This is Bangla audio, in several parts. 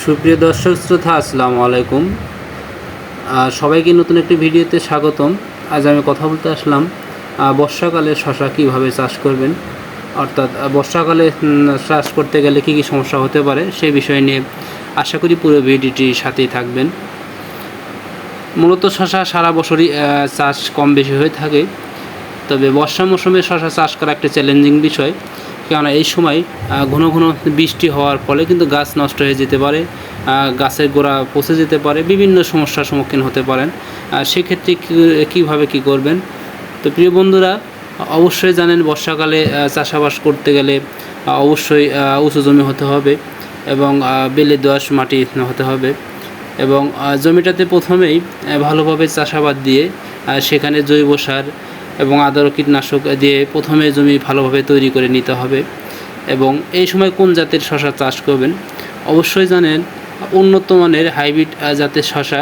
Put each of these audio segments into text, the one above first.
সুপ্রিয় দর্শক শ্রোতা, আসসালামু আলাইকুম। সবাইকে নতুন একটি ভিডিওতে স্বাগতম। আজ আমি কথা বলতে আসলাম বর্ষাকালে শশা কীভাবে চাষ করবেন, অর্থাৎ বর্ষাকালে চাষ করতে গেলে কী কী সমস্যা হতে পারে সেই বিষয় নিয়ে। আশা করি পুরো ভিডিওটির সাথেই থাকবেন। মূলত শশা সারা বছরই চাষ কম বেশি হয়ে থাকে, তবে বর্ষা মৌসুমে শশা চাষ করা একটা চ্যালেঞ্জিং বিষয়, কেননা এই সময় ঘন ঘন বৃষ্টি হওয়ার ফলে কিন্তু গাছ নষ্ট হয়ে যেতে পারে, গাছের গোড়া পচে যেতে পারে, বিভিন্ন সমস্যার সম্মুখীন হতে পারেন। সেক্ষেত্রে কীভাবে কী করবেন। তো প্রিয় বন্ধুরা, অবশ্যই জানেন বর্ষাকালে চাষাবাস করতে গেলে অবশ্যই উঁচু জমি হতে হবে এবং বেলে দোআঁশ মাটি হতে হবে, এবং জমিটাতে প্রথমেই ভালোভাবে চাষাবাদ দিয়ে সেখানে জৈব সার এবং আদর কীটনাশক দিয়ে প্রথমে জমি ভালোভাবে তৈরি করে নিতে হবে। এবং এই সময় কোন জাতের শশা চাষ করবেন, অবশ্যই জানেন উন্নত মানের হাইব্রিড জাতের শশা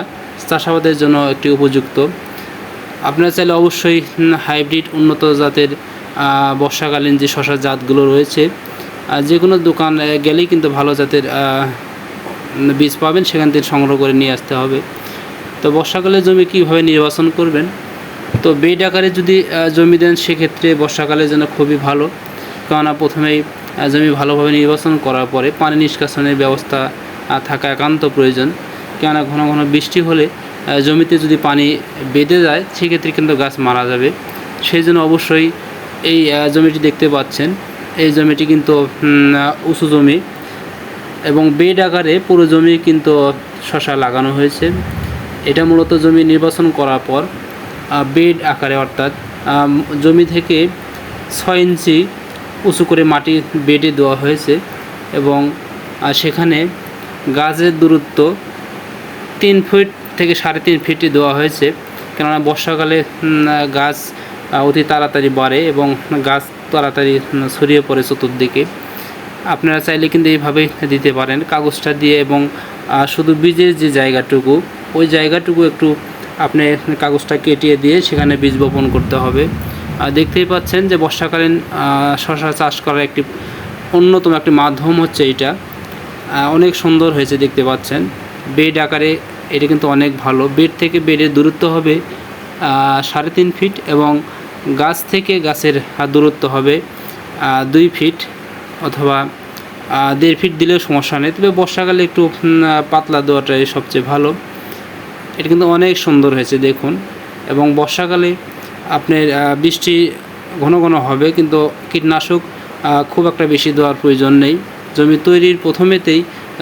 চাষাবাদের জন্য একটি উপযুক্ত। আপনারা চাইলে অবশ্যই হাইব্রিড উন্নত জাতের বর্ষাকালীন যে শশা জাতগুলো রয়েছে, যে কোনো দোকান গেলেই কিন্তু ভালো জাতের বীজ পাবেন, সেখান থেকে সংগ্রহ করে নিয়ে আসতে হবে। তো বর্ষাকালে জমি কীভাবে নির্বাচন করবেন, তো বেড আকারে যদি জমি দেন সেক্ষেত্রে বর্ষাকালের জন্য খুবই ভালো, কেননা প্রথমেই জমি ভালোভাবে নির্বাচন করার পরে পানি নিষ্কাশনের ব্যবস্থা থাকা একান্ত প্রয়োজন। কেননা ঘন ঘন বৃষ্টি হলে জমিতে যদি পানি বেঁধে যায় সেক্ষেত্রে কিন্তু গাছ মারা যাবে। সেই জন্য অবশ্যই এই জমিটি দেখতে পাচ্ছেন, এই জমিটি কিন্তু উঁচু জমি এবং বেড আকারে পুরো জমি কিন্তু শশা লাগানো হয়েছে। এটা মূলত জমি নির্বাচন করার পর বেড আকারে, অর্থাৎ জমি থেকে 6 ইঞ্চি উঁচু করে মাটি বেডে দেওয়া হয়েছে এবং সেখানে গাছের দূরত্ব 3 ফুট থেকে 3.5 ফিটই দেওয়া হয়েছে। কেননা বর্ষাকালে গাছ অতি তাড়াতাড়ি বাড়ে এবং গাছ তাড়াতাড়ি ছড়িয়ে পড়ে চতুর্দিকে। আপনারা চাইলে কিন্তু এইভাবে দিতে পারেন কাগজটা দিয়ে, এবং শুধু বীজের যে জায়গাটুকু, ওই জায়গাটুকু একটু আপনি কাগজটা কেটে দিয়ে সেখানে বীজ বপন করতে হবে। দেখতেই পাচ্ছেন যে বর্ষাকালীন শশা চাষ করার একটি অন্যতম একটি মাধ্যম হচ্ছে এটা। অনেক সুন্দর হয়েছে দেখতে পাচ্ছেন। বেড আকারে এটা কিন্তু অনেক ভালো। বেড থেকে বেডের দূরত্ব হবে 3.5 ফিট এবং গাছ থেকে গাছের দূরত্ব হবে 2 ফিট অথবা 1.5 ফিট দিলেও সমস্যা নেই, তবে বর্ষাকালে একটু পাতলা দেওয়াটাই সবচেয়ে ভালো। এটা কিন্তু অনেক সুন্দর হয়েছে দেখুন। এবং বর্ষাকালে আপনার বৃষ্টি ঘন ঘন হবে, কিন্তু কীটনাশক খুব একটা বেশি দেওয়ার প্রয়োজন নেই। জমি তৈরির প্রথমেতেই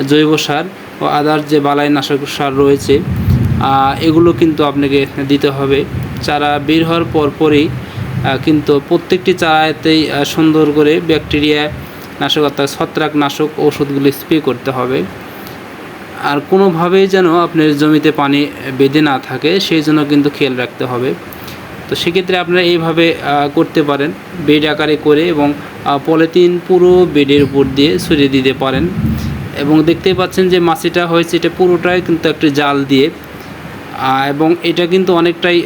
জৈব সার ও আদার যে বালাইনাশক সার রয়েছে এগুলো কিন্তু আপনাকে দিতে হবে। চারা বের হওয়ার পরপরই কিন্তু প্রত্যেকটি চারাতেই সুন্দর করে ব্যাকটেরিয়া নাশক অর্থাৎ ছত্রাকনাশক ওষুধগুলি স্প্রে করতে হবে। আর কোনোভাবেই যেন আপনার জমিতে পানি বেঁধে না থাকে সেই জন্য কিন্তু খেয়াল রাখতে হবে। তো সেক্ষেত্রে আপনারা এইভাবে করতে পারেন, বেড আকারে করে, এবং পলিথিন পুরো বেডের উপর দিয়ে ছড়িয়ে দিতে পারেন। এবং দেখতেই পাচ্ছেন যে মাছিটা হয়েছে, এটা পুরোটাই কিন্তু একটি জাল দিয়ে, এবং এটা কিন্তু অনেকটাই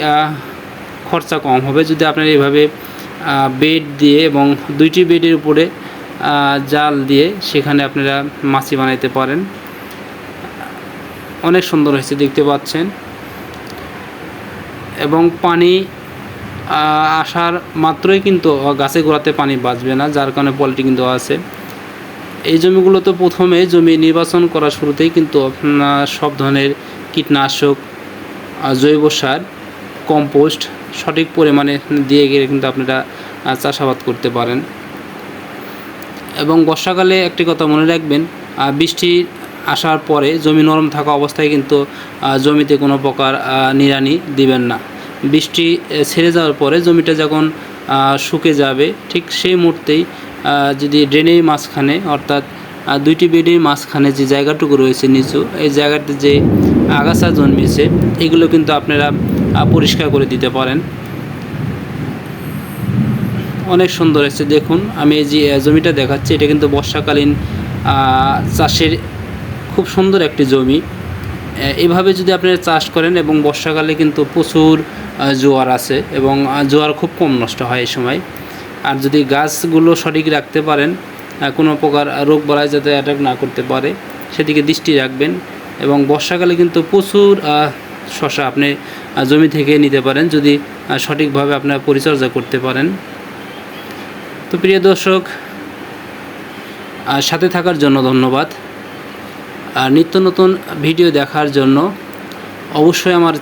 খরচা কম হবে যদি আপনারা এইভাবে বেড দিয়ে এবং 2টি বেডের উপরে জাল দিয়ে সেখানে আপনারা মাছি বানাইতে পারেন। অনেক সুন্দর হয়েছে দেখতে পাচ্ছেন। এবং পানি আসার মাত্রই কিন্তু গাছে গোড়াতে পানি বাঁচবে না, যার কারণে পলিটি কিন্তু আছে। এই জমিগুলো তো প্রথমে জমি নির্বাচন করার শুরুতেই কিন্তু সব ধরনের কীটনাশক, জৈব সার, কম্পোস্ট সঠিক পরিমাণে দিয়ে গেলে কিন্তু আপনারা চাষাবাদ করতে পারেন। এবং বর্ষাকালে একটি কথা মনে রাখবেন, বৃষ্টি আসার পরে জমি নরম থাকা অবস্থায় কিন্তু জমিতে কোনো প্রকার নিড়ানি দিবেন না। বৃষ্টি ছেড়ে যাওয়ার পরে জমিটা যখন শুকে যাবে ঠিক সেই মুহূর্তেই যদি ড্রেনের মাঝখানে, অর্থাৎ 2টি বেডের মাঝখানে যে জায়গাটুকু রয়েছে নিচু, এই জায়গাতে যে আগাছা জন্মেছে এগুলো কিন্তু আপনারা পরিষ্কার করে দিতে পারেন। অনেক সুন্দর হয়েছে দেখুন। আমি এই যে জমিটা দেখাচ্ছি, এটা কিন্তু বর্ষাকালীন চাষের খুব সুন্দর একটি জমি। এভাবে যদি আপনারা চাষ করেন, এবং বর্ষাকালে কিন্তু প্রচুর জোয়ার আছে এবং জোয়ার খুব কম নষ্ট হয় এই সময়। আর যদি গাছগুলো সঠিক রাখতে পারেন, কোনো প্রকার রোগ বালাই যাতে অ্যাটাক না করতে পারে সেদিকে দৃষ্টি রাখবেন। এবং বর্ষাকালে কিন্তু প্রচুর শশা আপনি জমি থেকে নিতে পারেন যদি সঠিকভাবে আপনারা পরিচর্যা করতে পারেন। তো প্রিয় দর্শক, সাথে থাকার জন্য ধন্যবাদ। আর নিত্য নতুন ভিডিও দেখার জন্য অবশ্যই আমার